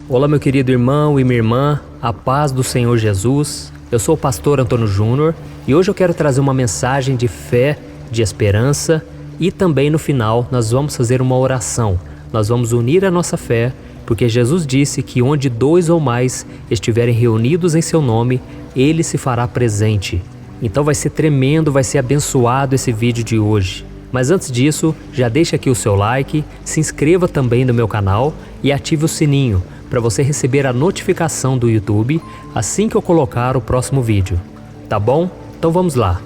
Olá, meu querido irmão e minha irmã, a paz do Senhor Jesus. Eu sou o pastor Antônio Júnior e hoje eu quero trazer uma mensagem de fé, de esperança e também no final nós vamos fazer uma oração. Nós vamos unir a nossa fé, porque Jesus disse que onde 2 ou mais estiverem reunidos em seu nome, Ele se fará presente. Então vai ser tremendo, vai ser abençoado esse vídeo de hoje. Mas antes disso, já deixa aqui o seu like, se inscreva também no meu canal e ative o sininho para você receber a notificação do YouTube assim que eu colocar o próximo vídeo. Tá bom? Então vamos lá.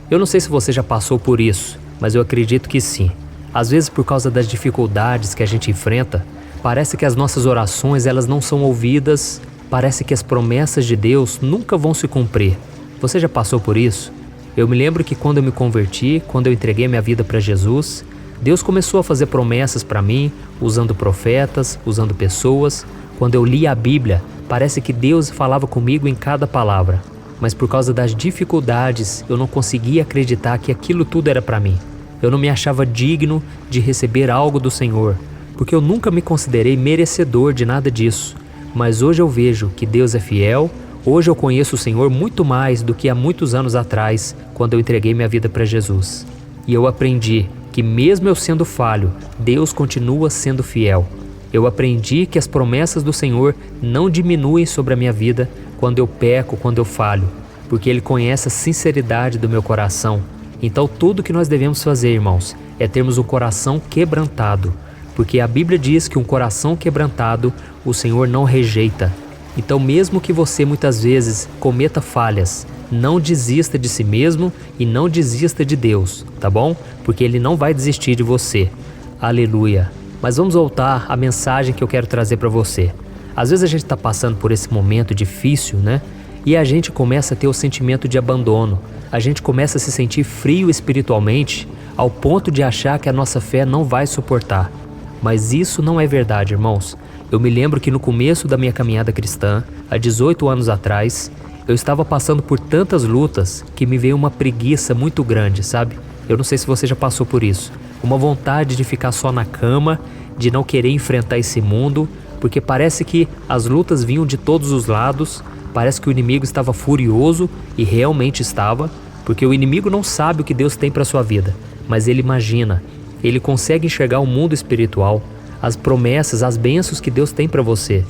Eu não sei se você já passou por isso, mas eu acredito que sim. Às vezes, por causa das dificuldades que a gente enfrenta, parece que as nossas orações elas não são ouvidas, parece que as promessas de Deus nunca vão se cumprir. Você já passou por isso? Eu me lembro que quando eu me converti, quando eu entreguei minha vida para Jesus, Deus começou a fazer promessas para mim, usando profetas, usando pessoas. Quando eu li a Bíblia, parece que Deus falava comigo em cada palavra. Mas por causa das dificuldades, eu não conseguia acreditar que aquilo tudo era para mim. Eu não me achava digno de receber algo do Senhor, porque eu nunca me considerei merecedor de nada disso. Mas hoje eu vejo que Deus é fiel. Hoje eu conheço o Senhor muito mais do que há muitos anos atrás, quando eu entreguei minha vida para Jesus. E eu aprendi que mesmo eu sendo falho, Deus continua sendo fiel. Eu aprendi que as promessas do Senhor não diminuem sobre a minha vida quando eu peco, quando eu falho, porque Ele conhece a sinceridade do meu coração. Então tudo que nós devemos fazer, irmãos, é termos um coração quebrantado, porque a Bíblia diz que um coração quebrantado o Senhor não rejeita. Então mesmo que você muitas vezes cometa falhas, não desista de si mesmo e não desista de Deus, tá bom? Porque Ele não vai desistir de você. Aleluia! Mas vamos voltar à mensagem que eu quero trazer para você. Às vezes a gente está passando por esse momento difícil, né? E a gente começa a ter o sentimento de abandono. A gente começa a se sentir frio espiritualmente ao ponto de achar que a nossa fé não vai suportar. Mas isso não é verdade, irmãos. Eu me lembro que no começo da minha caminhada cristã, há 18 anos atrás, eu estava passando por tantas lutas que me veio uma preguiça muito grande, sabe? Eu não sei se você já passou por isso. Uma vontade de ficar só na cama, de não querer enfrentar esse mundo, porque parece que as lutas vinham de todos os lados, parece que o inimigo estava furioso, e realmente estava, porque o inimigo não sabe o que Deus tem para sua vida, mas ele imagina, ele consegue enxergar o mundo espiritual, as promessas, as bênçãos que Deus tem para você.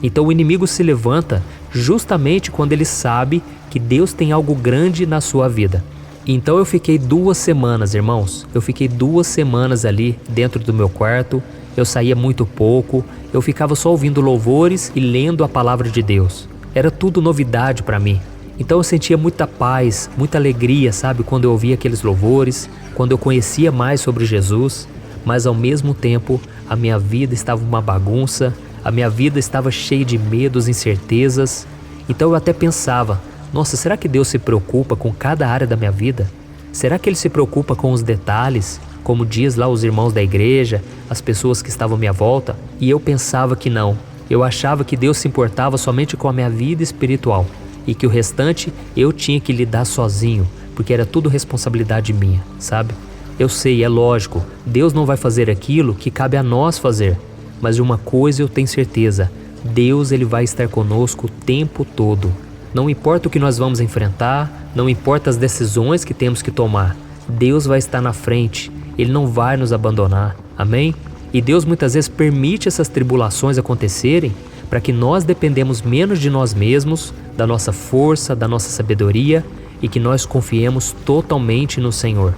Então o inimigo se levanta justamente quando ele sabe que Deus tem algo grande na sua vida. Então eu fiquei 2 semanas, irmãos, eu fiquei 2 semanas ali dentro do meu quarto, eu saía muito pouco, eu ficava só ouvindo louvores e lendo a palavra de Deus. Era tudo novidade para mim. Então eu sentia muita paz, muita alegria, sabe, quando eu ouvia aqueles louvores, quando eu conhecia mais sobre Jesus, mas ao mesmo tempo a minha vida estava uma bagunça, a minha vida estava cheia de medos, incertezas. Então eu até pensava, nossa, será que Deus se preocupa com cada área da minha vida? Será que Ele se preocupa com os detalhes, como diz lá os irmãos da igreja, as pessoas que estavam à minha volta? E eu pensava que não. Eu achava que Deus se importava somente com a minha vida espiritual e que o restante eu tinha que lidar sozinho, porque era tudo responsabilidade minha, sabe? Eu sei, é lógico, Deus não vai fazer aquilo que cabe a nós fazer, mas de uma coisa eu tenho certeza, Deus Ele vai estar conosco o tempo todo. Não importa o que nós vamos enfrentar, não importa as decisões que temos que tomar, Deus vai estar na frente, Ele não vai nos abandonar, amém? E Deus muitas vezes permite essas tribulações acontecerem para que nós dependemos menos de nós mesmos, da nossa força, da nossa sabedoria e que nós confiemos totalmente no Senhor.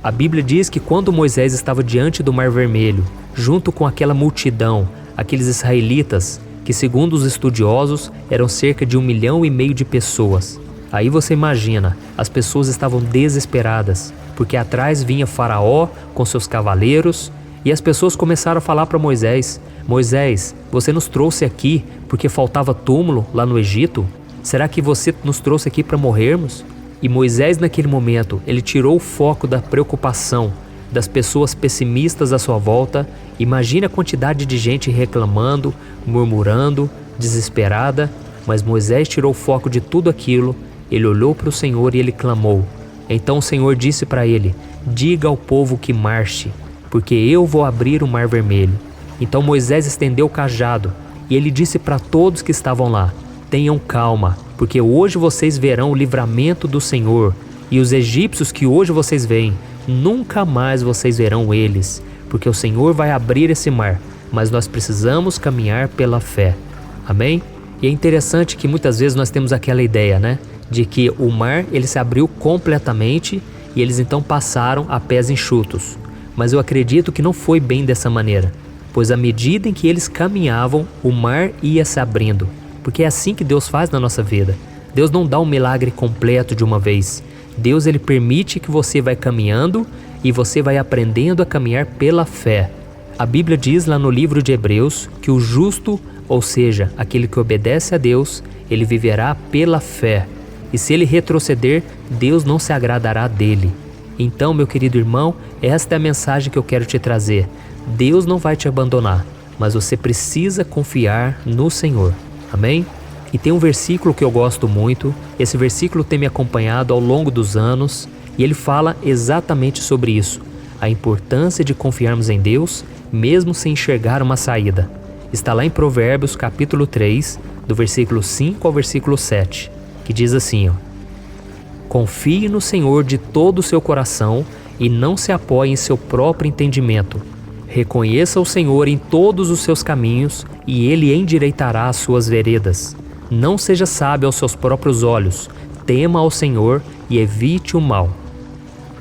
A Bíblia diz que quando Moisés estava diante do Mar Vermelho, junto com aquela multidão, aqueles israelitas, que segundo os estudiosos eram cerca de 1,5 milhão de pessoas. Aí você imagina, as pessoas estavam desesperadas, porque atrás vinha Faraó com seus cavaleiros, e as pessoas começaram a falar para Moisés, Moisés, você nos trouxe aqui porque faltava túmulo lá no Egito? Será que você nos trouxe aqui para morrermos? E Moisés naquele momento, ele tirou o foco da preocupação, das pessoas pessimistas à sua volta. Imagine a quantidade de gente reclamando, murmurando, desesperada, mas Moisés tirou o foco de tudo aquilo, ele olhou para o Senhor e ele clamou. Então o Senhor disse para ele, diga ao povo que marche, porque eu vou abrir o Mar Vermelho. Então Moisés estendeu o cajado e ele disse para todos que estavam lá: tenham calma, porque hoje vocês verão o livramento do Senhor, e os egípcios que hoje vocês veem, nunca mais vocês verão eles, porque o Senhor vai abrir esse mar, mas nós precisamos caminhar pela fé. Amém? E é interessante que muitas vezes nós temos aquela ideia, né? De que o mar ele se abriu completamente e eles então passaram a pés enxutos. Mas eu acredito que não foi bem dessa maneira, pois à medida em que eles caminhavam, o mar ia se abrindo. Porque é assim que Deus faz na nossa vida. Deus não dá um milagre completo de uma vez. Deus ele permite que você vai caminhando e você vai aprendendo a caminhar pela fé. A Bíblia diz lá no livro de Hebreus que o justo, ou seja, aquele que obedece a Deus, ele viverá pela fé. E se ele retroceder, Deus não se agradará dele. Então, meu querido irmão, esta é a mensagem que eu quero te trazer. Deus não vai te abandonar, mas você precisa confiar no Senhor. Amém? E tem um versículo que eu gosto muito. Esse versículo tem me acompanhado ao longo dos anos e ele fala exatamente sobre isso. A importância de confiarmos em Deus, mesmo sem enxergar uma saída. Está lá em Provérbios capítulo 3, do versículo 5 ao versículo 7, que diz assim, ó: confie no Senhor de todo o seu coração e não se apoie em seu próprio entendimento. Reconheça o Senhor em todos os seus caminhos e Ele endireitará as suas veredas. Não seja sábio aos seus próprios olhos, tema ao Senhor e evite o mal.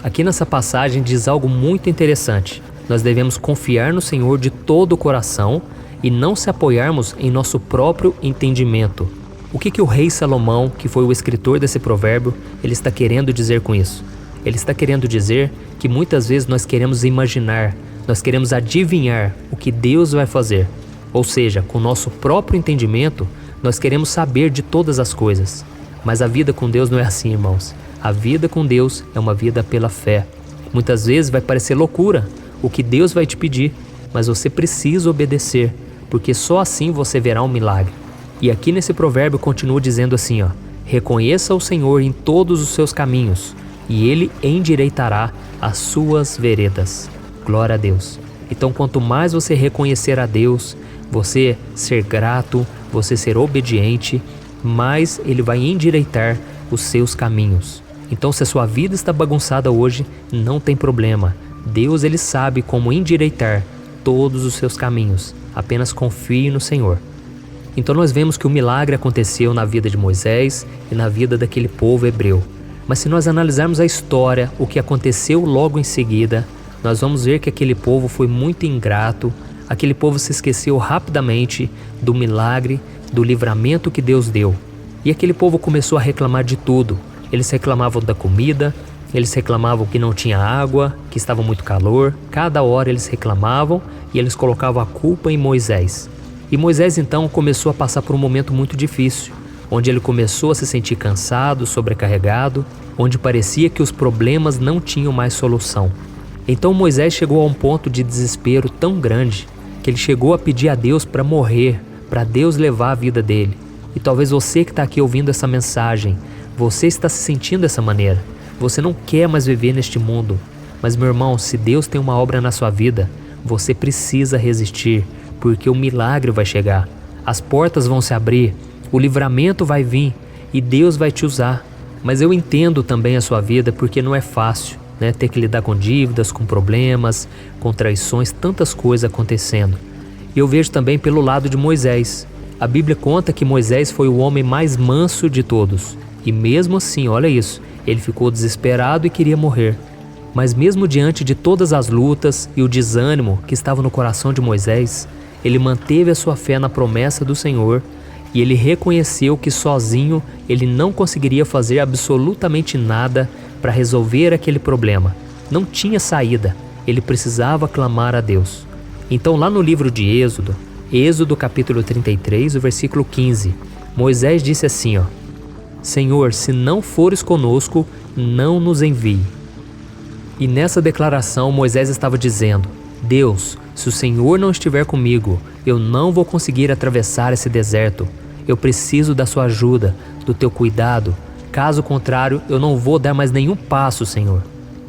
Aqui nessa passagem diz algo muito interessante. Nós devemos confiar no Senhor de todo o coração e não se apoiarmos em nosso próprio entendimento. O que o rei Salomão, que foi o escritor desse provérbio, ele está querendo dizer com isso? Ele está querendo dizer que muitas vezes nós queremos imaginar, nós queremos adivinhar o que Deus vai fazer. Ou seja, com o nosso próprio entendimento, nós queremos saber de todas as coisas. Mas a vida com Deus não é assim, irmãos. A vida com Deus é uma vida pela fé. Muitas vezes vai parecer loucura o que Deus vai te pedir, mas você precisa obedecer, porque só assim você verá um milagre. E aqui nesse provérbio continua dizendo assim, ó: reconheça o Senhor em todos os seus caminhos, e Ele endireitará as suas veredas. Glória a Deus. Então, quanto mais você reconhecer a Deus, você ser grato, você ser obediente, mais Ele vai endireitar os seus caminhos. Então, se a sua vida está bagunçada hoje, não tem problema. Deus ele sabe como endireitar todos os seus caminhos. Apenas confie no Senhor. Então nós vemos que o milagre aconteceu na vida de Moisés e na vida daquele povo hebreu. Mas se nós analisarmos a história, o que aconteceu logo em seguida, nós vamos ver que aquele povo foi muito ingrato, aquele povo se esqueceu rapidamente do milagre, do livramento que Deus deu. E aquele povo começou a reclamar de tudo. Eles reclamavam da comida, eles reclamavam que não tinha água, que estava muito calor. Cada hora eles reclamavam e eles colocavam a culpa em Moisés. E Moisés então começou a passar por um momento muito difícil, onde ele começou a se sentir cansado, sobrecarregado, onde parecia que os problemas não tinham mais solução. Então Moisés chegou a um ponto de desespero tão grande que ele chegou a pedir a Deus para morrer, para Deus levar a vida dele. E talvez você que está aqui ouvindo essa mensagem, você está se sentindo dessa maneira. Você não quer mais viver neste mundo. Mas meu irmão, se Deus tem uma obra na sua vida, você precisa resistir, porque o milagre vai chegar. As portas vão se abrir, o livramento vai vir e Deus vai te usar. Mas eu entendo também a sua vida, porque não é fácil, né? Ter que lidar com dívidas, com problemas, com traições, tantas coisas acontecendo. E eu vejo também pelo lado de Moisés. A Bíblia conta que Moisés foi o homem mais manso de todos. E mesmo assim, olha isso, ele ficou desesperado e queria morrer. Mas mesmo diante de todas as lutas e o desânimo que estava no coração de Moisés, ele manteve a sua fé na promessa do Senhor e ele reconheceu que sozinho ele não conseguiria fazer absolutamente nada para resolver aquele problema. Não tinha saída, ele precisava clamar a Deus. Então lá no livro de Êxodo capítulo 33, o versículo 15, Moisés disse assim, ó: Senhor, se não fores conosco, não nos envie. E nessa declaração Moisés estava dizendo: Deus, se o Senhor não estiver comigo, eu não vou conseguir atravessar esse deserto. Eu preciso da sua ajuda, do teu cuidado. Caso contrário, eu não vou dar mais nenhum passo, Senhor.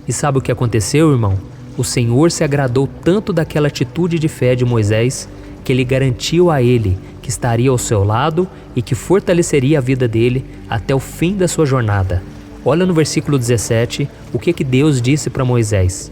E sabe o que aconteceu, irmão? O Senhor se agradou tanto daquela atitude de fé de Moisés, que ele garantiu a ele que estaria ao seu lado e que fortaleceria a vida dele até o fim da sua jornada. Olha no versículo 17 o que Deus disse para Moisés: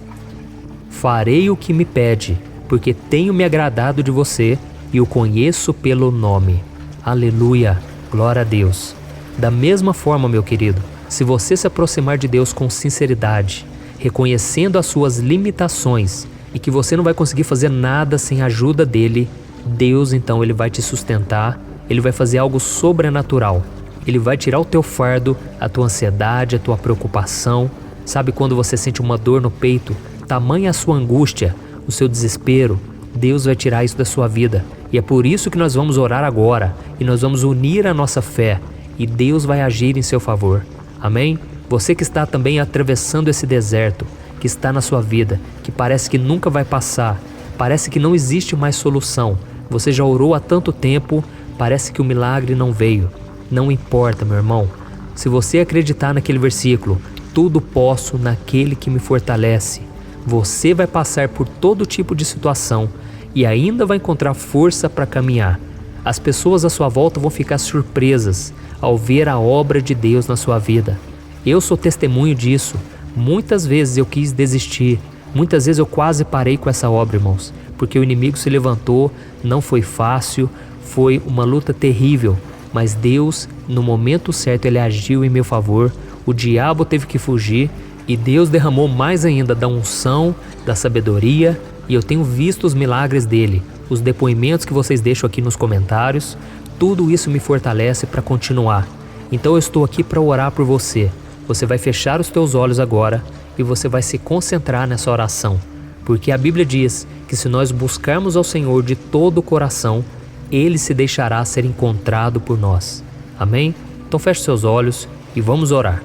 farei o que me pede, porque tenho me agradado de você e o conheço pelo nome. Aleluia, glória a Deus. Da mesma forma, meu querido, se você se aproximar de Deus com sinceridade, reconhecendo as suas limitações e que você não vai conseguir fazer nada sem a ajuda dele, Deus então ele vai te sustentar, ele vai fazer algo sobrenatural. Ele vai tirar o teu fardo, a tua ansiedade, a tua preocupação. Sabe quando você sente uma dor no peito? Tamanha a sua angústia, o seu desespero, Deus vai tirar isso da sua vida. E é por isso que nós vamos orar agora e nós vamos unir a nossa fé e Deus vai agir em seu favor. Amém? Você que está também atravessando esse deserto, que está na sua vida, que parece que nunca vai passar, parece que não existe mais solução. Você já orou há tanto tempo, parece que o milagre não veio. Não importa, meu irmão. Se você acreditar naquele versículo, tudo posso naquele que me fortalece. Você vai passar por todo tipo de situação e ainda vai encontrar força para caminhar. As pessoas à sua volta vão ficar surpresas ao ver a obra de Deus na sua vida. Eu sou testemunho disso. Muitas vezes eu quis desistir. Muitas vezes eu quase parei com essa obra, irmãos, porque o inimigo se levantou, não foi fácil, foi uma luta terrível. Mas Deus, no momento certo, Ele agiu em meu favor, o diabo teve que fugir e Deus derramou mais ainda da unção, da sabedoria e eu tenho visto os milagres dele, os depoimentos que vocês deixam aqui nos comentários, tudo isso me fortalece para continuar. Então eu estou aqui para orar por você. Você vai fechar os teus olhos agora e você vai se concentrar nessa oração, porque a Bíblia diz que se nós buscarmos ao Senhor de todo o coração, Ele se deixará ser encontrado por nós. Amém? Então feche seus olhos e vamos orar.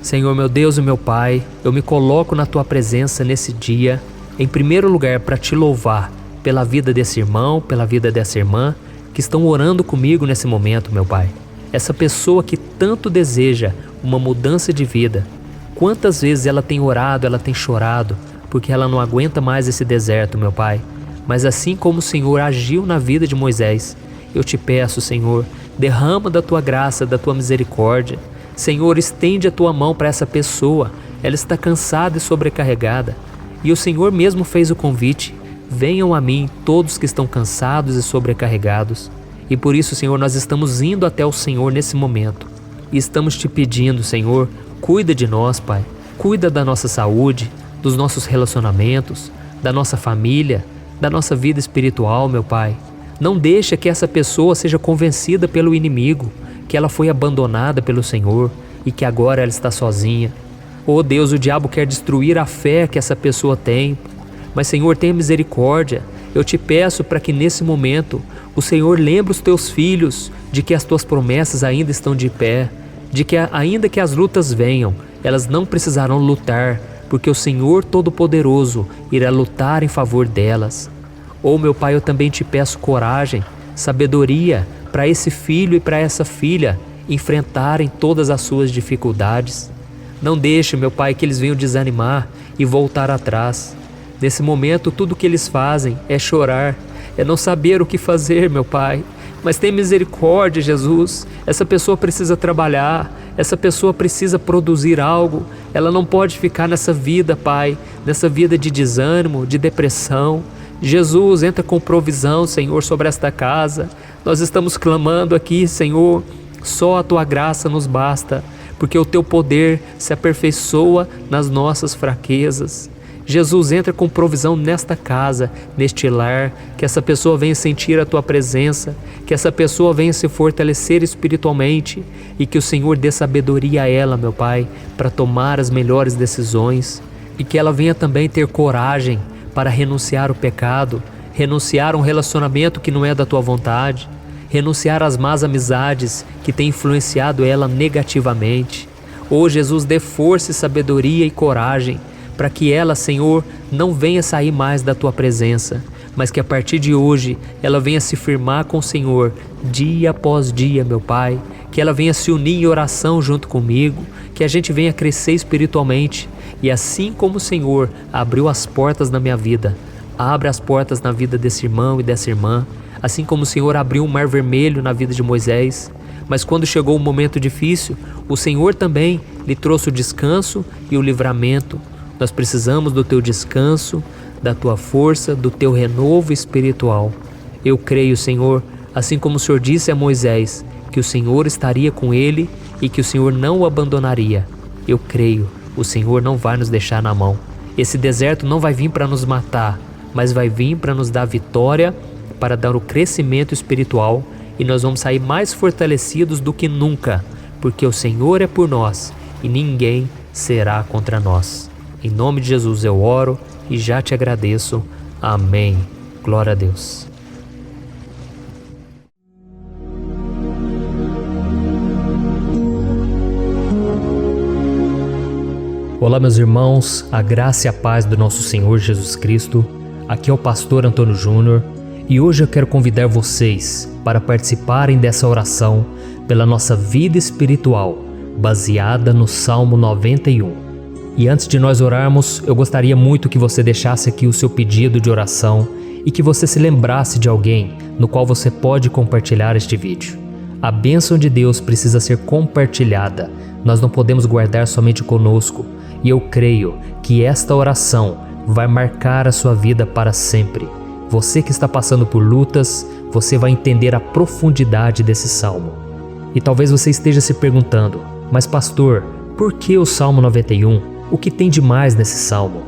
Senhor, meu Deus e meu Pai, eu me coloco na Tua presença nesse dia, em primeiro lugar para Te louvar pela vida desse irmão, pela vida dessa irmã, que estão orando comigo nesse momento, meu Pai. Essa pessoa que tanto deseja uma mudança de vida. Quantas vezes ela tem orado, ela tem chorado, porque ela não aguenta mais esse deserto, meu Pai. Mas assim como o Senhor agiu na vida de Moisés, eu te peço, Senhor, derrama da Tua graça, da Tua misericórdia. Senhor, estende a Tua mão para essa pessoa, ela está cansada e sobrecarregada. E o Senhor mesmo fez o convite, venham a mim todos que estão cansados e sobrecarregados. E por isso, Senhor, nós estamos indo até o Senhor nesse momento. E estamos te pedindo, Senhor, cuida de nós, Pai. Cuida da nossa saúde, dos nossos relacionamentos, da nossa família, da nossa vida espiritual, meu Pai. Não deixa que essa pessoa seja convencida pelo inimigo, que ela foi abandonada pelo Senhor e que agora ela está sozinha. Oh Deus, o diabo quer destruir a fé que essa pessoa tem. Mas Senhor, tenha misericórdia. Eu te peço para que nesse momento o Senhor lembre os teus filhos de que as tuas promessas ainda estão de pé, de que ainda que as lutas venham, elas não precisarão lutar, porque o Senhor Todo-Poderoso irá lutar em favor delas. Oh meu Pai, eu também te peço coragem, sabedoria para esse filho e para essa filha enfrentarem todas as suas dificuldades. Não deixe, meu Pai, que eles venham desanimar e voltar atrás. Nesse momento, tudo que eles fazem é chorar, é não saber o que fazer, meu Pai. Mas tem misericórdia, Jesus. Essa pessoa precisa trabalhar, essa pessoa precisa produzir algo. Ela não pode ficar nessa vida, Pai, nessa vida de desânimo, de depressão. Jesus, entra com provisão, Senhor, sobre esta casa. Nós estamos clamando aqui, Senhor, só a Tua graça nos basta, porque o Teu poder se aperfeiçoa nas nossas fraquezas. Jesus, entra com provisão nesta casa, neste lar, que essa pessoa venha sentir a Tua presença, que essa pessoa venha se fortalecer espiritualmente e que o Senhor dê sabedoria a ela, meu Pai, para tomar as melhores decisões e que ela venha também ter coragem para renunciar ao pecado, renunciar a um relacionamento que não é da Tua vontade, renunciar às más amizades que têm influenciado ela negativamente. Oh Jesus, dê força e sabedoria e coragem para que ela, Senhor, não venha sair mais da Tua presença, mas que a partir de hoje ela venha se firmar com o Senhor dia após dia, meu Pai, que ela venha se unir em oração junto comigo, que a gente venha crescer espiritualmente e assim como o Senhor abriu as portas na minha vida, abra as portas na vida desse irmão e dessa irmã, assim como o Senhor abriu o mar vermelho na vida de Moisés. Mas quando chegou o momento difícil, o Senhor também lhe trouxe o descanso e o livramento. Nós precisamos do teu descanso, da tua força, do teu renovo espiritual. Eu creio, Senhor, assim como o Senhor disse a Moisés, que o Senhor estaria com ele e que o Senhor não o abandonaria. Eu creio, o Senhor não vai nos deixar na mão. Esse deserto não vai vir para nos matar, mas vai vir para nos dar vitória, para dar o crescimento espiritual, e nós vamos sair mais fortalecidos do que nunca, porque o Senhor é por nós e ninguém será contra nós. Em nome de Jesus eu oro e já te agradeço. Amém. Glória a Deus. Olá, meus irmãos, a graça e a paz do nosso Senhor Jesus Cristo. Aqui é o pastor Antônio Júnior e hoje eu quero convidar vocês para participarem dessa oração pela nossa vida espiritual, baseada no Salmo 91. E antes de nós orarmos, eu gostaria muito que você deixasse aqui o seu pedido de oração e que você se lembrasse de alguém no qual você pode compartilhar este vídeo. A bênção de Deus precisa ser compartilhada, nós não podemos guardar somente conosco. E eu creio que esta oração vai marcar a sua vida para sempre. Você que está passando por lutas, você vai entender a profundidade desse salmo. E talvez você esteja se perguntando, mas pastor, por que o Salmo 91? O que tem de mais nesse salmo?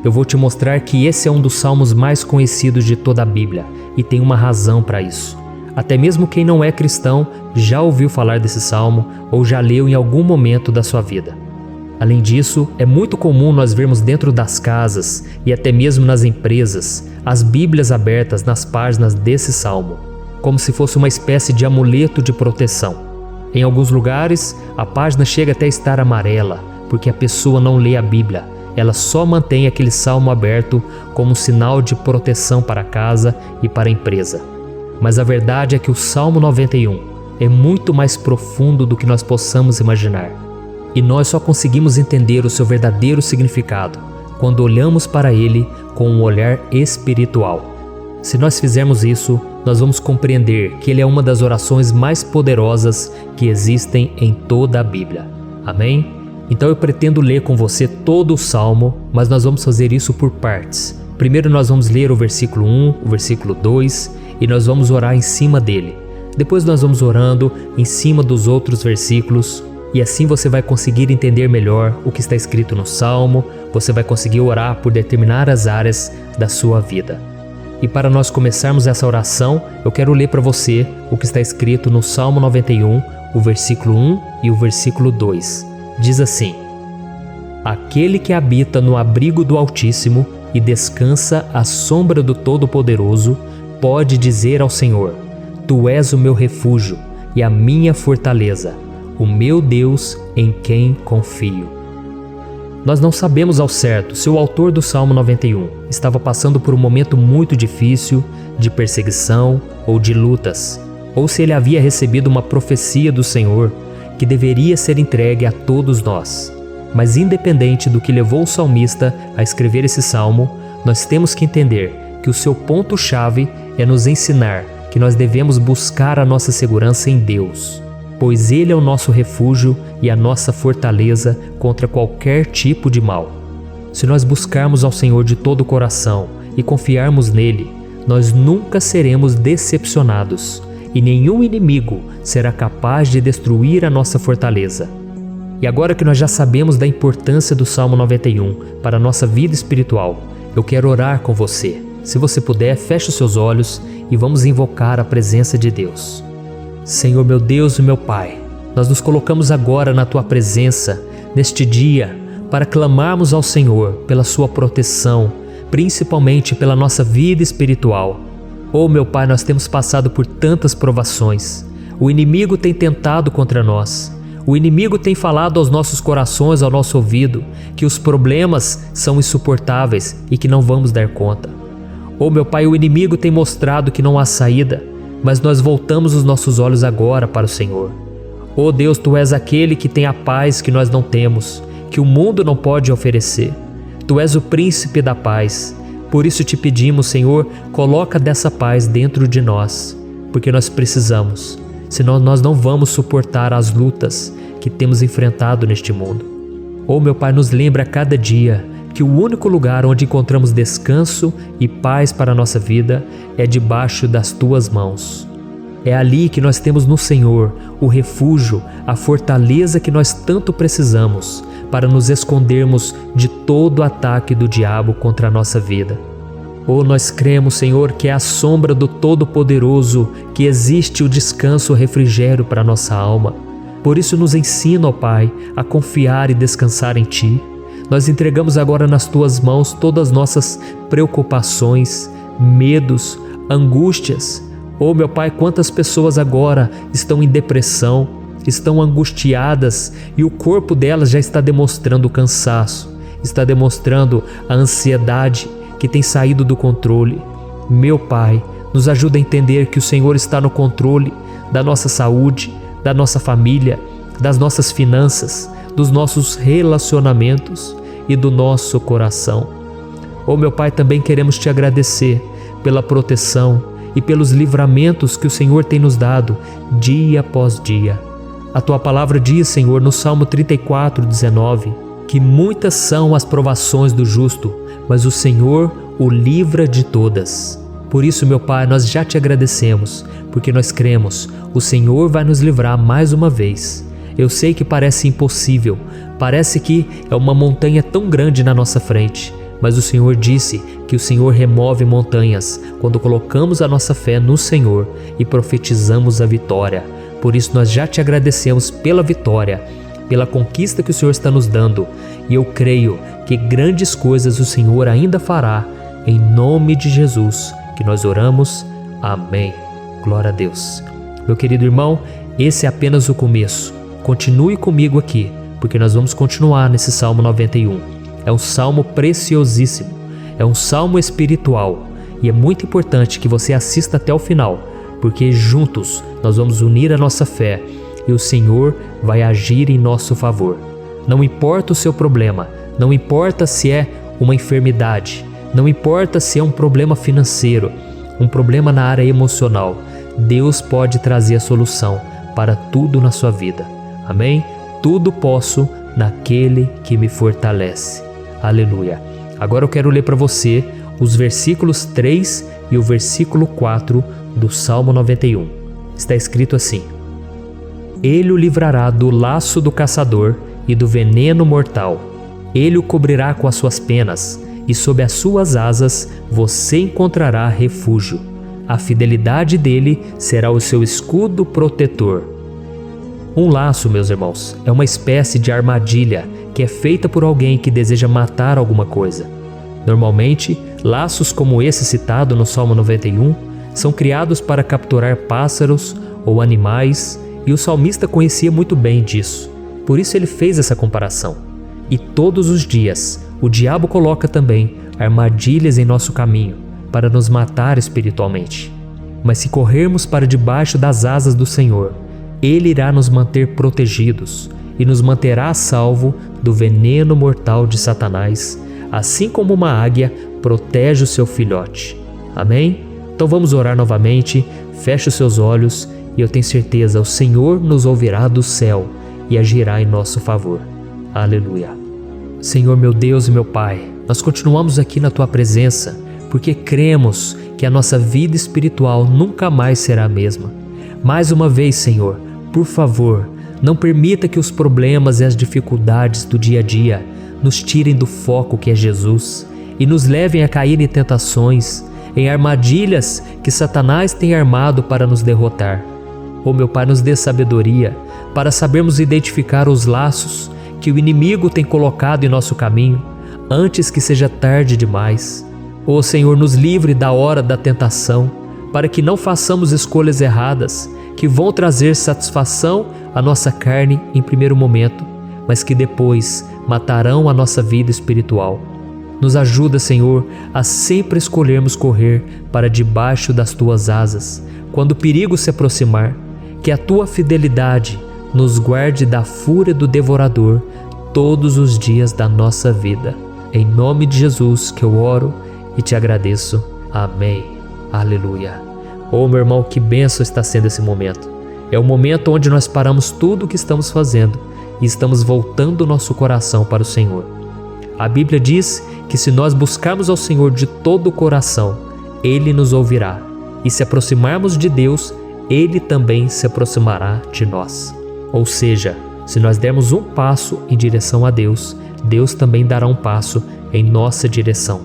Eu vou te mostrar que esse é um dos salmos mais conhecidos de toda a Bíblia e tem uma razão para isso. Até mesmo quem não é cristão já ouviu falar desse salmo ou já leu em algum momento da sua vida. Além disso, é muito comum nós vermos dentro das casas e até mesmo nas empresas as Bíblias abertas nas páginas desse salmo, como se fosse uma espécie de amuleto de proteção. Em alguns lugares, a página chega até a estar amarela, porque a pessoa não lê a Bíblia, ela só mantém aquele salmo aberto como um sinal de proteção para a casa e para a empresa. Mas a verdade é que o Salmo 91 é muito mais profundo do que nós possamos imaginar. E nós só conseguimos entender o seu verdadeiro significado quando olhamos para ele com um olhar espiritual. Se nós fizermos isso, nós vamos compreender que ele é uma das orações mais poderosas que existem em toda a Bíblia. Amém? Então eu pretendo ler com você todo o Salmo, mas nós vamos fazer isso por partes. Primeiro nós vamos ler o versículo 1, o versículo 2 e nós vamos orar em cima dele. Depois nós vamos orando em cima dos outros versículos. E assim você vai conseguir entender melhor o que está escrito no Salmo, você vai conseguir orar por determinadas áreas da sua vida. E para nós começarmos essa oração, eu quero ler para você o que está escrito no Salmo 91, o versículo 1 e o versículo 2. Diz assim: Aquele que habita no abrigo do Altíssimo e descansa à sombra do Todo-Poderoso, pode dizer ao Senhor: Tu és o meu refúgio e a minha fortaleza, o meu Deus em quem confio. Nós não sabemos ao certo se o autor do Salmo 91 estava passando por um momento muito difícil, de perseguição ou de lutas, ou se ele havia recebido uma profecia do Senhor que deveria ser entregue a todos nós. Mas independente do que levou o salmista a escrever esse salmo, nós temos que entender que o seu ponto-chave é nos ensinar que nós devemos buscar a nossa segurança em Deus, pois Ele é o nosso refúgio e a nossa fortaleza contra qualquer tipo de mal. Se nós buscarmos ao Senhor de todo o coração e confiarmos nele, nós nunca seremos decepcionados e nenhum inimigo será capaz de destruir a nossa fortaleza. E agora que nós já sabemos da importância do Salmo 91 para a nossa vida espiritual, eu quero orar com você. Se você puder, feche os seus olhos e vamos invocar a presença de Deus. Senhor meu Deus e meu Pai, nós nos colocamos agora na Tua presença, neste dia, para clamarmos ao Senhor pela Sua proteção, principalmente pela nossa vida espiritual. Oh meu Pai, nós temos passado por tantas provações. O inimigo tem tentado contra nós. O inimigo tem falado aos nossos corações, ao nosso ouvido, que os problemas são insuportáveis e que não vamos dar conta. Oh meu Pai, o inimigo tem mostrado que não há saída, mas nós voltamos os nossos olhos agora para o Senhor. Oh Deus, Tu és aquele que tem a paz que nós não temos, que o mundo não pode oferecer. Tu és o príncipe da paz. Por isso te pedimos, Senhor, coloca dessa paz dentro de nós, porque nós precisamos, senão nós não vamos suportar as lutas que temos enfrentado neste mundo. Oh, meu Pai, nos lembra a cada dia que o único lugar onde encontramos descanso e paz para a nossa vida é debaixo das Tuas mãos. É ali que nós temos no Senhor o refúgio, a fortaleza que nós tanto precisamos para nos escondermos de todo ataque do diabo contra a nossa vida. Oh, nós cremos, Senhor, que é à sombra do Todo-Poderoso que existe o descanso, o refrigério para a nossa alma. Por isso nos ensina, ó Pai, a confiar e descansar em Ti. Nós entregamos agora nas Tuas mãos todas as nossas preocupações, medos, angústias. Oh, meu Pai, quantas pessoas agora estão em depressão, estão angustiadas e o corpo delas já está demonstrando cansaço, está demonstrando a ansiedade que tem saído do controle. Meu Pai, nos ajuda a entender que o Senhor está no controle da nossa saúde, da nossa família, das nossas finanças, dos nossos relacionamentos e do nosso coração. Oh, meu Pai, também queremos Te agradecer pela proteção e pelos livramentos que o Senhor tem nos dado dia após dia. A Tua palavra diz, Senhor, no Salmo 34:19, que muitas são as provações do justo, mas o Senhor o livra de todas. Por isso, meu Pai, nós já Te agradecemos, porque nós cremos, o Senhor vai nos livrar mais uma vez. Eu sei que parece impossível, parece que é uma montanha tão grande na nossa frente, mas o Senhor disse que o Senhor remove montanhas quando colocamos a nossa fé no Senhor e profetizamos a vitória. Por isso nós já Te agradecemos pela vitória, pela conquista que o Senhor está nos dando, e eu creio que grandes coisas o Senhor ainda fará, em nome de Jesus, que nós oramos. Amém. Glória a Deus. Meu querido irmão, esse é apenas o começo. Continue comigo aqui, porque nós vamos continuar nesse Salmo 91. É um salmo preciosíssimo, é um salmo espiritual, e é muito importante que você assista até o final, porque juntos nós vamos unir a nossa fé e o Senhor vai agir em nosso favor. Não importa o seu problema, não importa se é uma enfermidade, não importa se é um problema financeiro, um problema na área emocional, Deus pode trazer a solução para tudo na sua vida. Amém? Tudo posso naquele que me fortalece. Aleluia. Agora eu quero ler para você os versículos 3 e o versículo 4 do Salmo 91. Está escrito assim: Ele o livrará do laço do caçador e do veneno mortal. Ele o cobrirá com as suas penas, e sob as suas asas você encontrará refúgio. A fidelidade dele será o seu escudo protetor. Um laço, meus irmãos, é uma espécie de armadilha que é feita por alguém que deseja matar alguma coisa. Normalmente, laços como esse citado no Salmo 91 são criados para capturar pássaros ou animais, e o salmista conhecia muito bem disso. Por isso ele fez essa comparação. E todos os dias, o diabo coloca também armadilhas em nosso caminho para nos matar espiritualmente. Mas se corrermos para debaixo das asas do Senhor, Ele irá nos manter protegidos e nos manterá a salvo do veneno mortal de Satanás, assim como uma águia protege o seu filhote. Amém? Então vamos orar novamente, feche os seus olhos e eu tenho certeza, o Senhor nos ouvirá do céu e agirá em nosso favor. Aleluia. Senhor, meu Deus e meu Pai, nós continuamos aqui na Tua presença porque cremos que a nossa vida espiritual nunca mais será a mesma. Mais uma vez, Senhor, por favor, não permita que os problemas e as dificuldades do dia a dia nos tirem do foco que é Jesus e nos levem a cair em tentações, em armadilhas que Satanás tem armado para nos derrotar. Oh, meu Pai, nos dê sabedoria para sabermos identificar os laços que o inimigo tem colocado em nosso caminho antes que seja tarde demais. Oh, Senhor, nos livre da hora da tentação, para que não façamos escolhas erradas que vão trazer satisfação à nossa carne em primeiro momento, mas que depois matarão a nossa vida espiritual. Nos ajuda, Senhor, a sempre escolhermos correr para debaixo das Tuas asas, quando o perigo se aproximar. Que a Tua fidelidade nos guarde da fúria do devorador todos os dias da nossa vida. Em nome de Jesus que eu oro e te agradeço. Amém. Aleluia. Oh, meu irmão, que bênção está sendo esse momento. É o momento onde nós paramos tudo o que estamos fazendo e estamos voltando o nosso coração para o Senhor. A Bíblia diz que se nós buscarmos ao Senhor de todo o coração, Ele nos ouvirá. E se aproximarmos de Deus, Ele também se aproximará de nós. Ou seja, se nós dermos um passo em direção a Deus, Deus também dará um passo em nossa direção.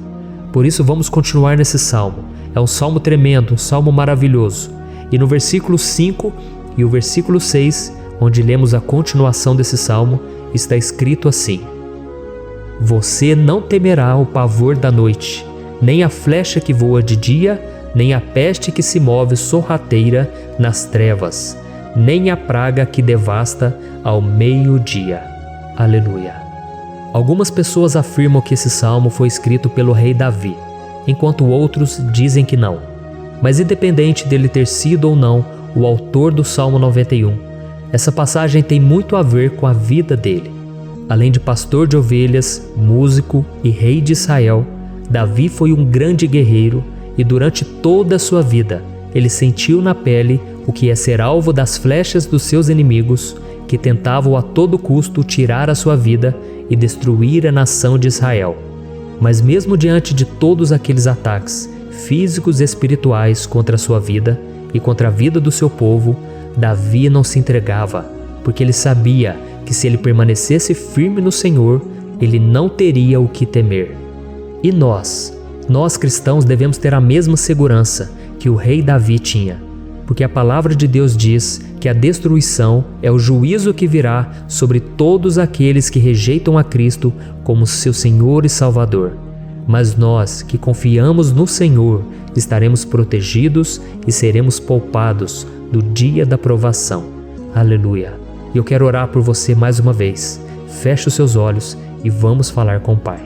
Por isso vamos continuar nesse salmo. É um salmo tremendo, um salmo maravilhoso. E no versículo 5 e o versículo 6, onde lemos a continuação desse salmo, está escrito assim: Você não temerá o pavor da noite, nem a flecha que voa de dia, nem a peste que se move sorrateira nas trevas, nem a praga que devasta ao meio-dia. Aleluia. Algumas pessoas afirmam que esse salmo foi escrito pelo rei Davi, enquanto outros dizem que não. Mas independente dele ter sido ou não o autor do Salmo 91, essa passagem tem muito a ver com a vida dele. Além de pastor de ovelhas, músico e rei de Israel, Davi foi um grande guerreiro e durante toda a sua vida ele sentiu na pele o que é ser alvo das flechas dos seus inimigos que tentavam a todo custo tirar a sua vida e destruir a nação de Israel. Mas mesmo diante de todos aqueles ataques físicos e espirituais contra a sua vida e contra a vida do seu povo, Davi não se entregava, porque ele sabia que se ele permanecesse firme no Senhor, ele não teria o que temer. E nós cristãos devemos ter a mesma segurança que o rei Davi tinha, porque a palavra de Deus diz que a destruição é o juízo que virá sobre todos aqueles que rejeitam a Cristo como seu Senhor e Salvador. Mas nós que confiamos no Senhor estaremos protegidos e seremos poupados do dia da provação. Aleluia. E eu quero orar por você mais uma vez. Feche os seus olhos e vamos falar com o Pai.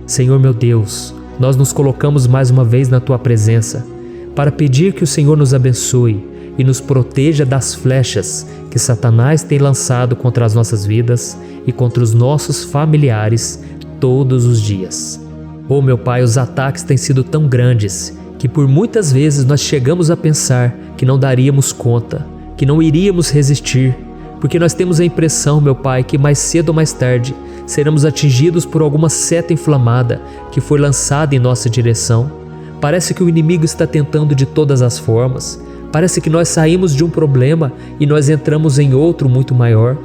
Senhor meu Deus, nós nos colocamos mais uma vez na Tua presença para pedir que o Senhor nos abençoe e nos proteja das flechas que Satanás tem lançado contra as nossas vidas e contra os nossos familiares todos os dias. Oh meu Pai, os ataques têm sido tão grandes que por muitas vezes nós chegamos a pensar que não daríamos conta, que não iríamos resistir, porque nós temos a impressão, meu Pai, que mais cedo ou mais tarde seremos atingidos por alguma seta inflamada que foi lançada em nossa direção. Parece que o inimigo está tentando de todas as formas. Parece que nós saímos de um problema e nós entramos em outro muito maior.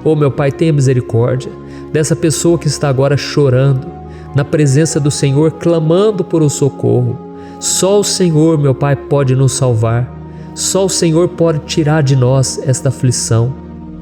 Oh meu Pai, tenha misericórdia dessa pessoa que está agora chorando, na presença do Senhor, clamando por um socorro. Só o Senhor, meu Pai, pode nos salvar. Só o Senhor pode tirar de nós esta aflição.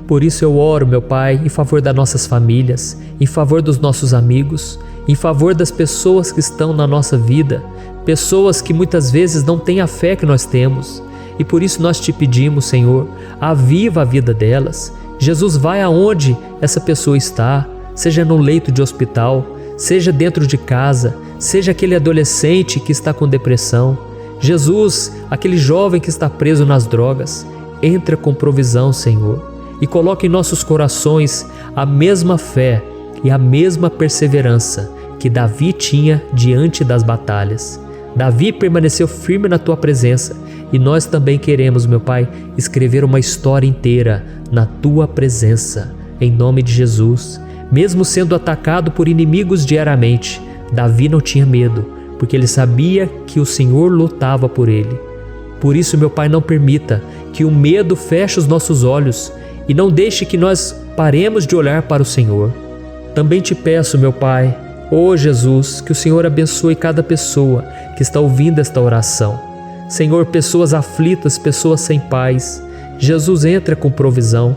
Por isso eu oro, meu Pai, em favor das nossas famílias, em favor dos nossos amigos, em favor das pessoas que estão na nossa vida, pessoas que muitas vezes não têm a fé que nós temos. E por isso nós te pedimos, Senhor, aviva a vida delas. Jesus, vai aonde essa pessoa está, seja no leito de hospital, seja dentro de casa, seja aquele adolescente que está com depressão. Jesus, aquele jovem que está preso nas drogas, entra com provisão, Senhor, e coloca em nossos corações a mesma fé e a mesma perseverança que Davi tinha diante das batalhas. Davi permaneceu firme na Tua presença e nós também queremos, meu Pai, escrever uma história inteira na Tua presença, em nome de Jesus. Mesmo sendo atacado por inimigos diariamente, Davi não tinha medo, porque ele sabia que o Senhor lutava por ele. Por isso, meu Pai, não permita que o medo feche os nossos olhos e não deixe que nós paremos de olhar para o Senhor. Também te peço, meu Pai, ó Jesus, que o Senhor abençoe cada pessoa que está ouvindo esta oração. Senhor, pessoas aflitas, pessoas sem paz. Jesus, entra com provisão.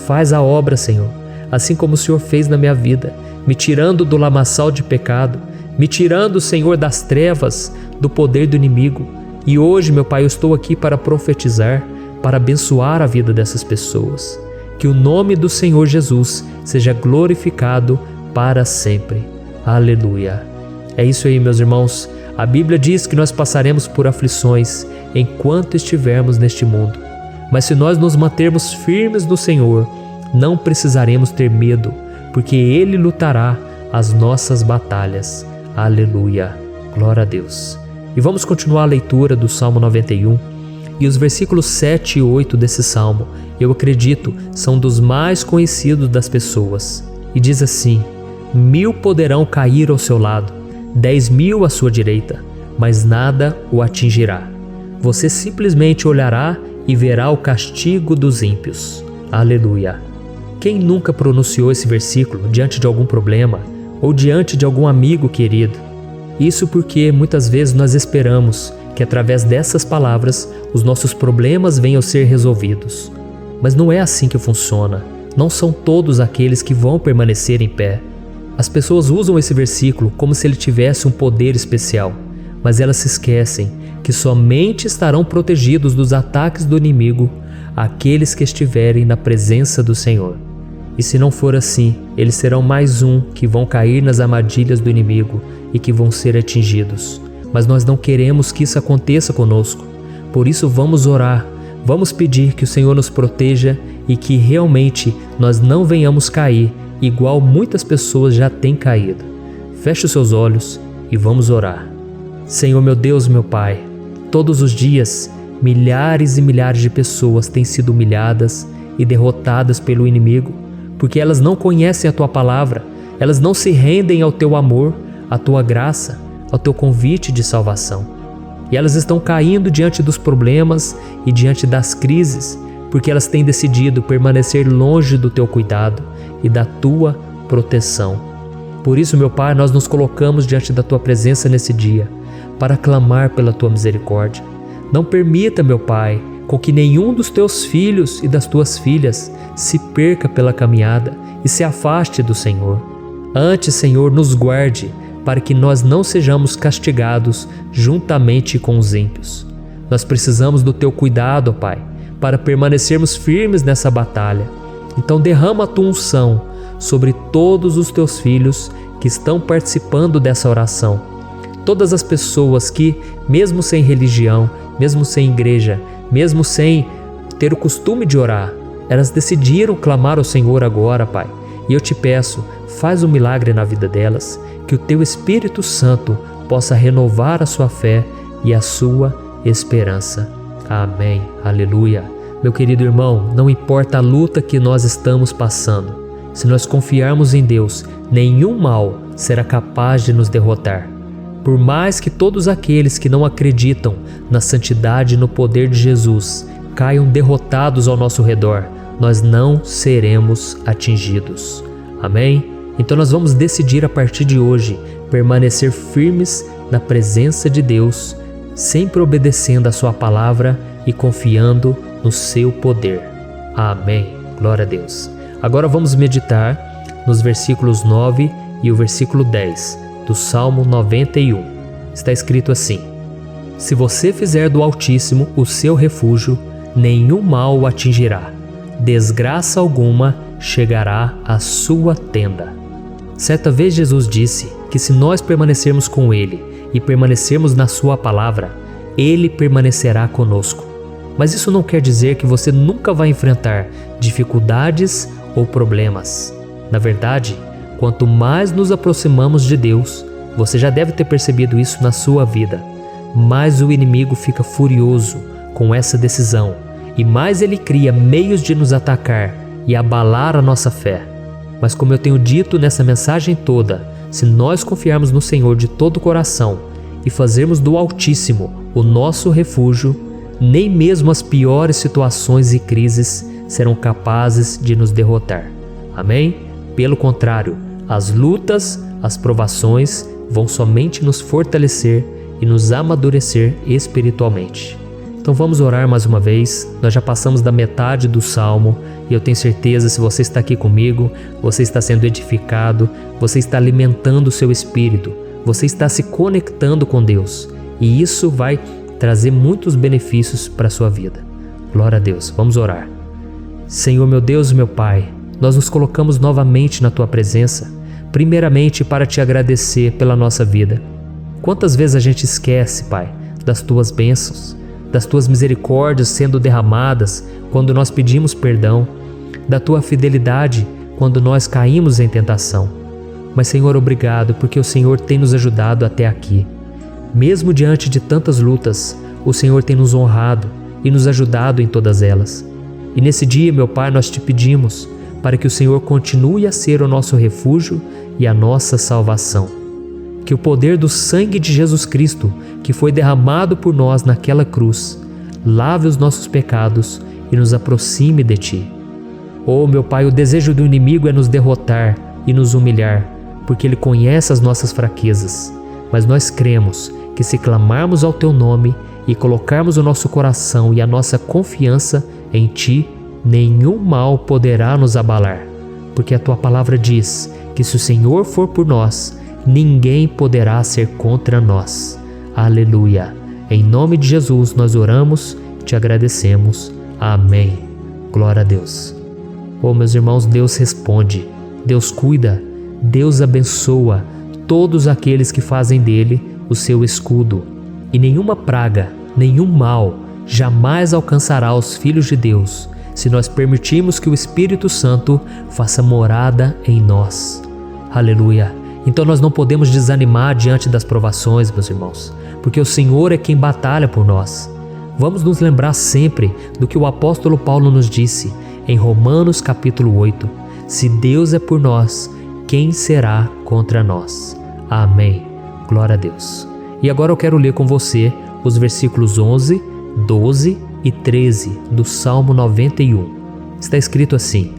Faz a obra, Senhor, assim como o Senhor fez na minha vida, me tirando do lamaçal de pecado, me tirando, Senhor, das trevas, do poder do inimigo. E hoje, meu Pai, eu estou aqui para profetizar, para abençoar a vida dessas pessoas. Que o nome do Senhor Jesus seja glorificado para sempre. Aleluia. É isso aí, meus irmãos. A Bíblia diz que nós passaremos por aflições enquanto estivermos neste mundo. Mas se nós nos mantermos firmes no Senhor, não precisaremos ter medo, porque Ele lutará as nossas batalhas. Aleluia. Glória a Deus. E vamos continuar a leitura do Salmo 91. E os versículos 7 e 8 desse salmo, eu acredito, são dos mais conhecidos das pessoas. E diz assim: 1000 poderão cair ao seu lado, 10.000 à sua direita, mas nada o atingirá. Você simplesmente olhará e verá o castigo dos ímpios. Aleluia. Quem nunca pronunciou esse versículo diante de algum problema ou diante de algum amigo querido? Isso porque muitas vezes nós esperamos que através dessas palavras os nossos problemas venham a ser resolvidos. Mas não é assim que funciona. Não são todos aqueles que vão permanecer em pé. As pessoas usam esse versículo como se ele tivesse um poder especial, mas elas se esquecem que somente estarão protegidos dos ataques do inimigo aqueles que estiverem na presença do Senhor. E se não for assim, eles serão mais um que vão cair nas armadilhas do inimigo e que vão ser atingidos. Mas nós não queremos que isso aconteça conosco. Por isso vamos orar, vamos pedir que o Senhor nos proteja e que realmente nós não venhamos cair igual muitas pessoas já têm caído. Feche os seus olhos e vamos orar. Senhor meu Deus, meu Pai, todos os dias milhares e milhares de pessoas têm sido humilhadas e derrotadas pelo inimigo, porque elas não conhecem a Tua palavra, elas não se rendem ao Teu amor, à Tua graça, ao Teu convite de salvação. E elas estão caindo diante dos problemas e diante das crises, porque elas têm decidido permanecer longe do Teu cuidado e da Tua proteção. Por isso, meu Pai, nós nos colocamos diante da Tua presença nesse dia, para clamar pela Tua misericórdia. Não permita, meu Pai, com que nenhum dos Teus filhos e das Tuas filhas se perca pela caminhada e se afaste do Senhor. Antes, Senhor, nos guarde, para que nós não sejamos castigados juntamente com os ímpios. Nós precisamos do Teu cuidado, Pai, para permanecermos firmes nessa batalha. Então derrama a Tua unção sobre todos os Teus filhos que estão participando dessa oração. Todas as pessoas que, mesmo sem religião, mesmo sem igreja, mesmo sem ter o costume de orar, elas decidiram clamar ao Senhor agora, Pai. E eu te peço, faz um milagre na vida delas, que o Teu Espírito Santo possa renovar a sua fé e a sua esperança. Amém. Aleluia. Meu querido irmão, não importa a luta que nós estamos passando, se nós confiarmos em Deus, nenhum mal será capaz de nos derrotar. Por mais que todos aqueles que não acreditam na santidade e no poder de Jesus caiam derrotados ao nosso redor, nós não seremos atingidos. Amém? Então nós vamos decidir a partir de hoje permanecer firmes na presença de Deus, sempre obedecendo a Sua palavra e confiando no Seu poder. Amém. Glória a Deus. Agora vamos meditar nos versículos 9 e o versículo 10 do Salmo 91. Está escrito assim: Se você fizer do Altíssimo o seu refúgio, nenhum mal o atingirá, desgraça alguma chegará à sua tenda. Certa vez Jesus disse que se nós permanecermos com Ele e permanecermos na Sua palavra, Ele permanecerá conosco. Mas isso não quer dizer que você nunca vai enfrentar dificuldades ou problemas. Na verdade, quanto mais nos aproximamos de Deus, você já deve ter percebido isso na sua vida, mais o inimigo fica furioso com essa decisão e mais ele cria meios de nos atacar e abalar a nossa fé. Mas como eu tenho dito nessa mensagem toda, se nós confiarmos no Senhor de todo o coração e fazermos do Altíssimo o nosso refúgio, nem mesmo as piores situações e crises serão capazes de nos derrotar. Amém? Pelo contrário, as lutas, as provações vão somente nos fortalecer e nos amadurecer espiritualmente. Então vamos orar mais uma vez. Nós já passamos da metade do Salmo e eu tenho certeza, se você está aqui comigo, você está sendo edificado, você está alimentando o seu espírito, você está se conectando com Deus e isso vai trazer muitos benefícios para a sua vida. Glória a Deus. Vamos orar. Senhor meu Deus e meu Pai, nós nos colocamos novamente na Tua presença, primeiramente para Te agradecer pela nossa vida. Quantas vezes a gente esquece, Pai, das Tuas bênçãos, das Tuas misericórdias sendo derramadas quando nós pedimos perdão, da Tua fidelidade quando nós caímos em tentação. Mas, Senhor, obrigado porque o Senhor tem nos ajudado até aqui. Mesmo diante de tantas lutas, o Senhor tem nos honrado e nos ajudado em todas elas. E nesse dia, meu Pai, nós te pedimos para que o Senhor continue a ser o nosso refúgio e a nossa salvação. Que o poder do sangue de Jesus Cristo, que foi derramado por nós naquela cruz, lave os nossos pecados e nos aproxime de Ti. Oh, meu Pai, o desejo do inimigo é nos derrotar e nos humilhar, porque ele conhece as nossas fraquezas. Mas nós cremos que se clamarmos ao Teu nome e colocarmos o nosso coração e a nossa confiança em Ti, nenhum mal poderá nos abalar. Porque a Tua palavra diz que se o Senhor for por nós, ninguém poderá ser contra nós. Aleluia! Em nome de Jesus nós oramos e te agradecemos. Amém. Glória a Deus. Oh, meus irmãos, Deus responde, Deus cuida, Deus abençoa todos aqueles que fazem dele o seu escudo. E nenhuma praga, nenhum mal jamais alcançará os filhos de Deus, se nós permitirmos que o Espírito Santo faça morada em nós. Aleluia! Então nós não podemos desanimar diante das provações, meus irmãos, porque o Senhor é quem batalha por nós. Vamos nos lembrar sempre do que o apóstolo Paulo nos disse em Romanos capítulo 8. Se Deus é por nós, quem será contra nós? Amém. Glória a Deus. E agora eu quero ler com você os versículos 11, 12 e 13 do Salmo 91. Está escrito assim: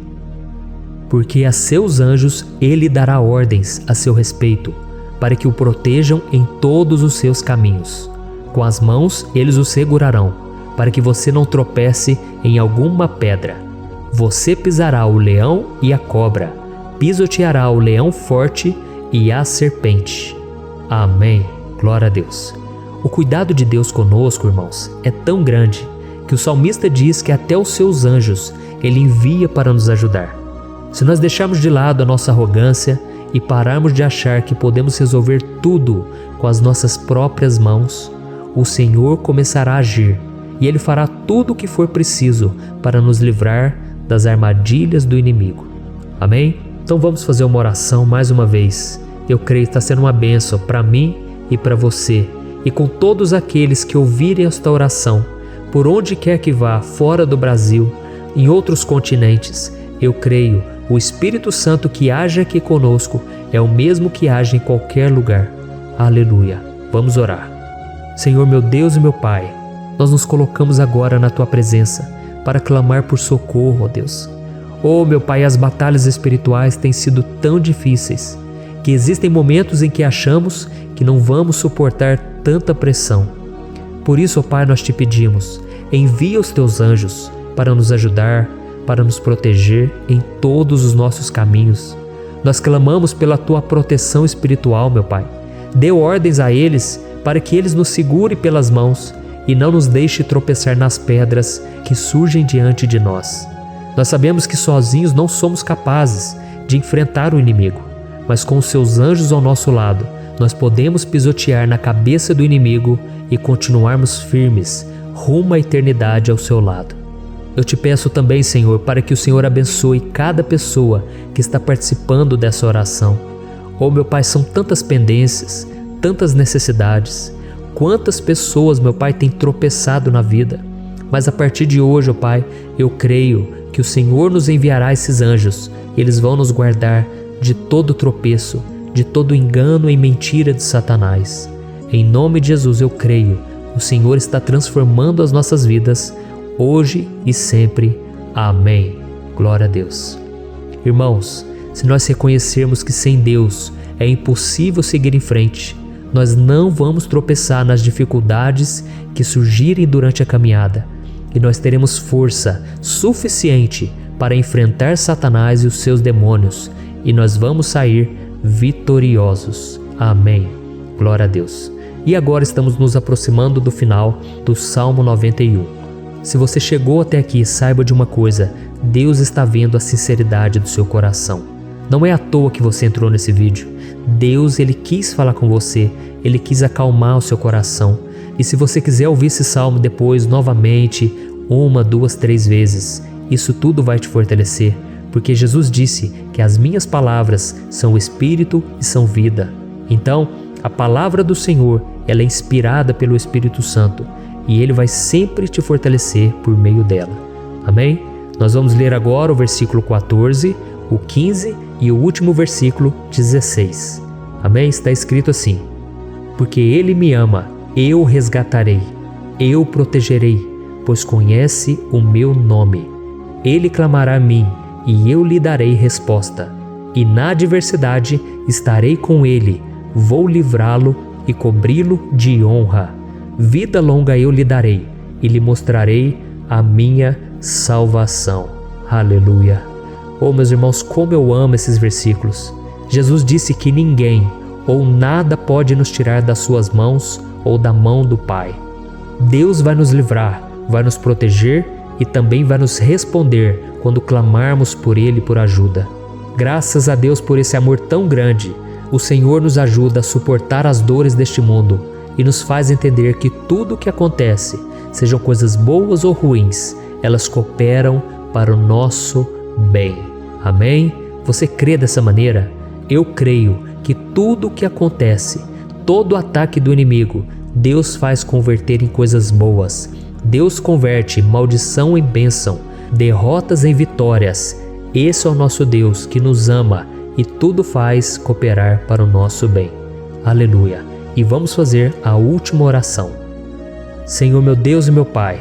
porque a seus anjos ele dará ordens a seu respeito, para que o protejam em todos os seus caminhos. Com as mãos eles o segurarão, para que você não tropece em alguma pedra. Você pisará o leão e a cobra, pisoteará o leão forte e a serpente. Amém. Glória a Deus. O cuidado de Deus conosco, irmãos, é tão grande que o salmista diz que até os seus anjos ele envia para nos ajudar. Se nós deixarmos de lado a nossa arrogância e pararmos de achar que podemos resolver tudo com as nossas próprias mãos, o Senhor começará a agir e Ele fará tudo o que for preciso para nos livrar das armadilhas do inimigo. Amém? Então vamos fazer uma oração mais uma vez. Eu creio que está sendo uma bênção para mim e para você, e com todos aqueles que ouvirem esta oração, por onde quer que vá, fora do Brasil, em outros continentes. Eu creio, o Espírito Santo que age aqui conosco é o mesmo que age em qualquer lugar. Aleluia. Vamos orar. Senhor, meu Deus e meu Pai, nós nos colocamos agora na Tua presença para clamar por socorro, ó Deus. Oh, meu Pai, as batalhas espirituais têm sido tão difíceis que existem momentos em que achamos que não vamos suportar tanta pressão. Por isso, ó Pai, nós te pedimos, envia os Teus anjos para nos ajudar, para nos proteger em todos os nossos caminhos. Nós clamamos pela Tua proteção espiritual, meu Pai. Dê ordens a eles para que eles nos segurem pelas mãos e não nos deixe tropeçar nas pedras que surgem diante de nós. Nós sabemos que sozinhos não somos capazes de enfrentar o inimigo, mas com os Seus anjos ao nosso lado, nós podemos pisotear na cabeça do inimigo e continuarmos firmes rumo à eternidade ao Seu lado. Eu te peço também, Senhor, para que o Senhor abençoe cada pessoa que está participando dessa oração. Oh, meu Pai, são tantas pendências, tantas necessidades. Quantas pessoas, meu Pai, têm tropeçado na vida. Mas a partir de hoje, ó Pai, eu creio que o Senhor nos enviará esses anjos. Eles vão nos guardar de todo tropeço, de todo engano e mentira de Satanás. Em nome de Jesus eu creio, o Senhor está transformando as nossas vidas, hoje e sempre. Amém. Glória a Deus. Irmãos, se nós reconhecermos que sem Deus é impossível seguir em frente, nós não vamos tropeçar nas dificuldades que surgirem durante a caminhada, e nós teremos força suficiente para enfrentar Satanás e os seus demônios, e nós vamos sair vitoriosos. Amém. Glória a Deus. E agora estamos nos aproximando do final do Salmo 91. Se você chegou até aqui, saiba de uma coisa: Deus está vendo a sinceridade do seu coração. Não é à toa que você entrou nesse vídeo. Deus, Ele quis falar com você, Ele quis acalmar o seu coração. E se você quiser ouvir esse salmo depois, novamente, 1, 2, 3 vezes, isso tudo vai te fortalecer, porque Jesus disse que as minhas palavras são espírito e são vida. Então, A palavra do Senhor, ela é inspirada pelo Espírito Santo e Ele vai sempre te fortalecer por meio dela. Amém? Nós vamos ler agora o versículo 14, o 15 e o último versículo 16. Amém? Está escrito assim: porque Ele me ama, eu o resgatarei, eu o protegerei, pois conhece o meu nome. Ele clamará a mim e eu lhe darei resposta. E na adversidade estarei com ele, vou livrá-lo e cobri-lo de honra. Vida longa eu lhe darei e lhe mostrarei a minha salvação. Aleluia! Oh, meus irmãos, como eu amo esses versículos. Jesus disse que ninguém ou nada pode nos tirar das suas mãos ou da mão do Pai. Deus vai nos livrar, vai nos proteger e também vai nos responder quando clamarmos por Ele por ajuda. Graças a Deus por esse amor tão grande, o Senhor nos ajuda a suportar as dores deste mundo e nos faz entender que tudo o que acontece, sejam coisas boas ou ruins, elas cooperam para o nosso bem. Amém? Você crê dessa maneira? Eu creio que tudo o que acontece, todo ataque do inimigo, Deus faz converter em coisas boas. Deus converte maldição em bênção, derrotas em vitórias. Esse é o nosso Deus que nos ama e tudo faz cooperar para o nosso bem. Aleluia! E vamos fazer a última oração. Senhor, meu Deus e meu Pai,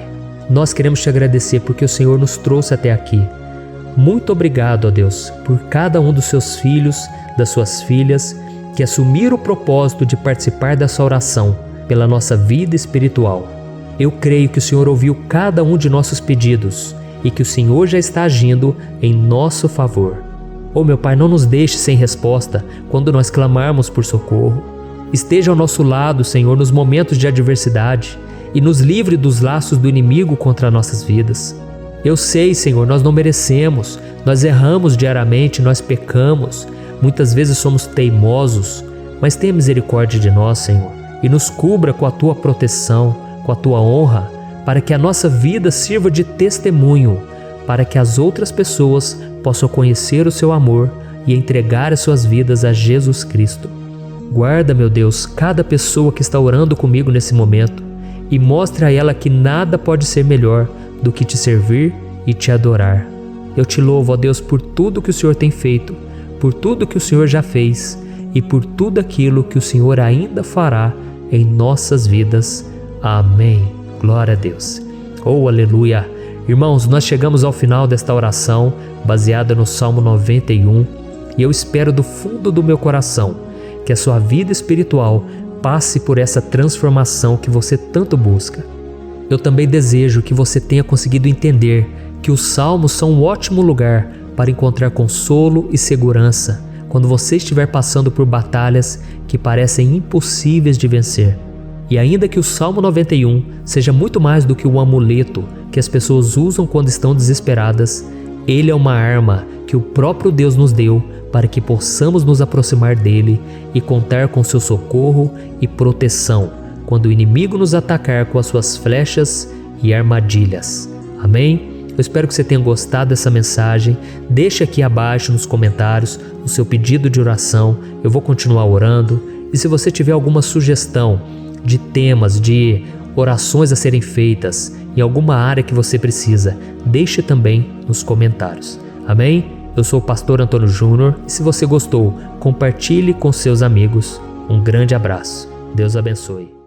nós queremos te agradecer porque o Senhor nos trouxe até aqui. Muito obrigado, ó Deus, por cada um dos seus filhos, das suas filhas, que assumiram o propósito de participar dessa oração pela nossa vida espiritual. Eu creio que o Senhor ouviu cada um de nossos pedidos e que o Senhor já está agindo em nosso favor. Oh, meu Pai, não nos deixe sem resposta quando nós clamarmos por socorro. Esteja ao nosso lado, Senhor, nos momentos de adversidade e nos livre dos laços do inimigo contra nossas vidas. Eu sei, Senhor, nós não merecemos, nós erramos diariamente, nós pecamos, muitas vezes somos teimosos, mas tenha misericórdia de nós, Senhor, e nos cubra com a Tua proteção, com a Tua honra, para que a nossa vida sirva de testemunho, para que as outras pessoas possam conhecer o Seu amor e entregar as suas vidas a Jesus Cristo. Guarda, meu Deus, cada pessoa que está orando comigo nesse momento e mostre a ela que nada pode ser melhor do que te servir e te adorar. Eu te louvo, ó Deus, por tudo que o Senhor tem feito, por tudo que o Senhor já fez e por tudo aquilo que o Senhor ainda fará em nossas vidas. Amém. Glória a Deus. Oh, aleluia. Irmãos, nós chegamos ao final desta oração baseada no Salmo 91 e eu espero do fundo do meu coração que a sua vida espiritual passe por essa transformação que você tanto busca. Eu também desejo que você tenha conseguido entender que os salmos são um ótimo lugar para encontrar consolo e segurança quando você estiver passando por batalhas que parecem impossíveis de vencer. E ainda que o Salmo 91 seja muito mais do que um amuleto que as pessoas usam quando estão desesperadas, ele é uma arma que o próprio Deus nos deu para que possamos nos aproximar dele e contar com seu socorro e proteção quando o inimigo nos atacar com as suas flechas e armadilhas. Amém? Eu espero que você tenha gostado dessa mensagem. Deixe aqui abaixo nos comentários o seu pedido de oração. Eu vou continuar orando. E se você tiver alguma sugestão de temas, de orações a serem feitas em alguma área que você precisa, deixe também nos comentários. Amém? Eu sou o pastor Antônio Júnior e se você gostou, compartilhe com seus amigos. Um grande abraço. Deus abençoe.